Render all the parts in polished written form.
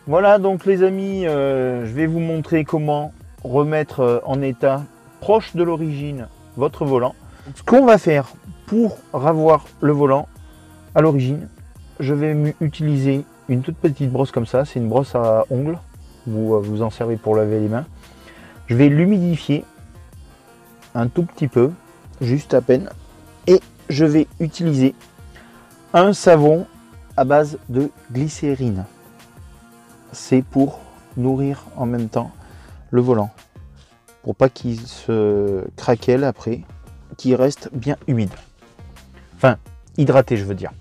Voilà donc les amis, je vais vous montrer comment remettre en état proche de l'origine votre volant. Ce qu'on va faire pour ravoir le volant à l'origine, je vais utiliser une toute petite brosse comme ça, c'est une brosse à ongles, vous en servez pour laver les mains. Je vais l'humidifier un tout petit peu, juste à peine, et je vais utiliser un savon à base de glycérine. C'est pour nourrir en même temps le volant, pour pas qu'il se craquelle après, qu'il reste bien humide, enfin hydraté je veux dire.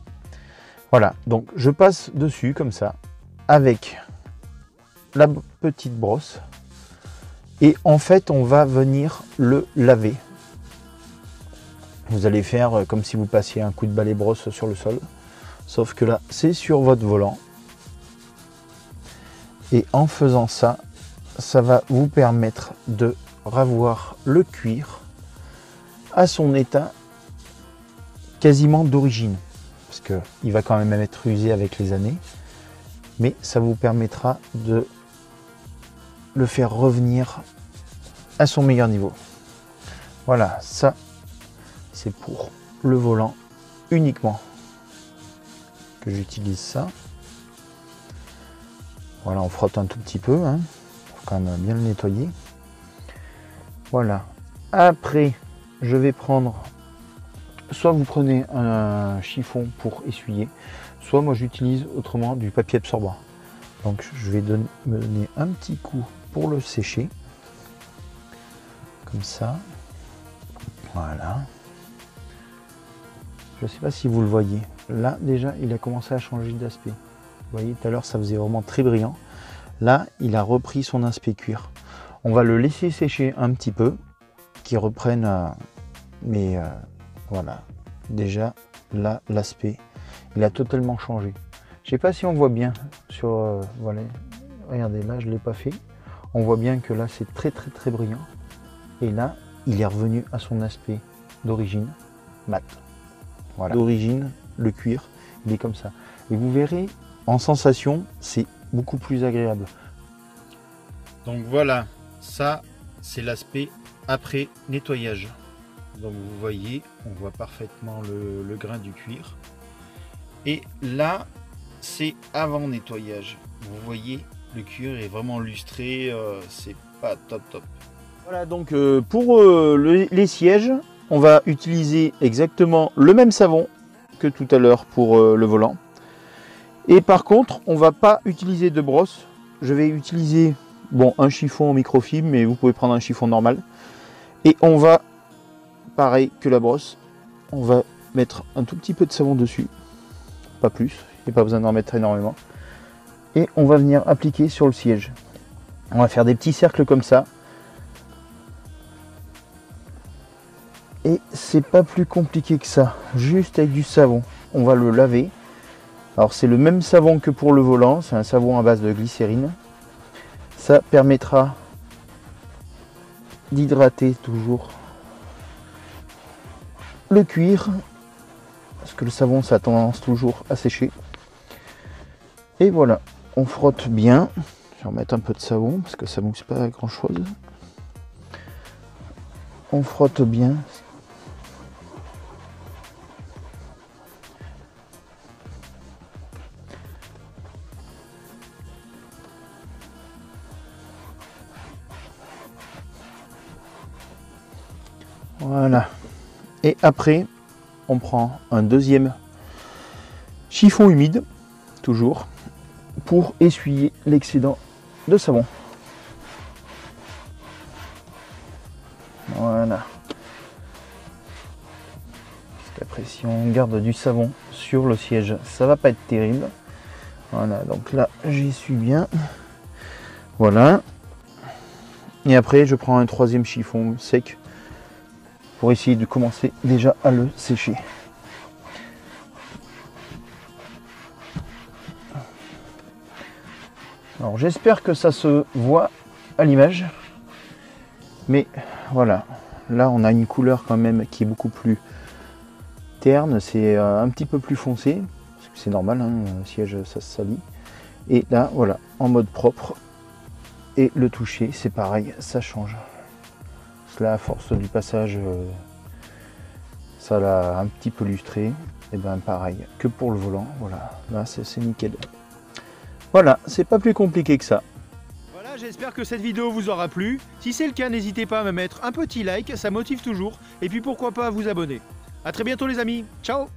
Voilà, donc je passe dessus comme ça avec la petite brosse et en fait on va venir le laver. Vous allez faire comme si vous passiez un coup de balai brosse sur le sol, sauf que là c'est sur votre volant. Et en faisant ça, ça va vous permettre de ravoir le cuir à son état quasiment d'origine. Parce qu'il va quand même être usé avec les années. Mais ça vous permettra de le faire revenir à son meilleur niveau. Voilà, ça c'est pour le volant uniquement que j'utilise ça. Voilà, on frotte un tout petit peu, hein, pour quand même bien le nettoyer. Voilà. Après, je vais prendre, soit vous prenez un chiffon pour essuyer, soit moi j'utilise autrement du papier absorbant. Donc je vais me donner un petit coup pour le sécher. Comme ça. Voilà. Je ne sais pas si vous le voyez. Là, déjà, il a commencé à changer d'aspect. Vous voyez, tout à l'heure, ça faisait vraiment très brillant. Là, il a repris son aspect cuir. On va le laisser sécher un petit peu, qu'il reprenne. Mais voilà, déjà, là, l'aspect, il a totalement changé. Je ne sais pas si on voit bien sur... voilà, regardez, là, je ne l'ai pas fait. On voit bien que là, c'est très, très, très brillant. Et là, il est revenu à son aspect d'origine, mat. Voilà. D'origine, le cuir, il est comme ça. Et vous verrez, en sensation, c'est beaucoup plus agréable. Donc voilà, ça c'est l'aspect après nettoyage. Donc vous voyez, on voit parfaitement le grain du cuir. Et là, c'est avant nettoyage. Vous voyez, le cuir est vraiment lustré, c'est pas top top. Voilà, donc pour les sièges, on va utiliser exactement le même savon que tout à l'heure pour le volant. Et par contre, on va pas utiliser de brosse. Je vais utiliser un chiffon en microfibre, mais vous pouvez prendre un chiffon normal. Et on va, pareil que la brosse, on va mettre un tout petit peu de savon dessus. Pas plus, il n'y a pas besoin d'en mettre énormément. Et on va venir appliquer sur le siège. On va faire des petits cercles comme ça. Et c'est pas plus compliqué que ça. Juste avec du savon, on va le laver. Alors c'est le même savon que pour le volant, c'est un savon à base de glycérine. Ça permettra d'hydrater toujours le cuir, parce que le savon ça a tendance toujours à sécher. Et voilà, on frotte bien. Je vais remettre un peu de savon, parce que ça ne mousse pas grand chose. On frotte bien. Voilà. Et après, on prend un deuxième chiffon humide, toujours, pour essuyer l'excédent de savon. Voilà. Parce qu'après, si on garde du savon sur le siège, ça va pas être terrible. Voilà, donc là, j'essuie bien. Voilà. Et après, je prends un troisième chiffon sec pour essayer de commencer déjà à le sécher. Alors j'espère que ça se voit à l'image, mais voilà, là on a une couleur quand même qui est beaucoup plus terne, c'est un petit peu plus foncé, c'est normal, hein, le siège ça se salit, Et là, voilà, en mode propre. Et le toucher, c'est pareil, ça change. Là, à force du passage, ça l'a un petit peu lustré. Et bien pareil, que pour le volant, voilà, là c'est nickel. Voilà, c'est pas plus compliqué que ça. Voilà, j'espère que cette vidéo vous aura plu. Si c'est le cas, n'hésitez pas à me mettre un petit like, ça motive toujours. Et puis pourquoi pas à vous abonner. A très bientôt les amis, ciao!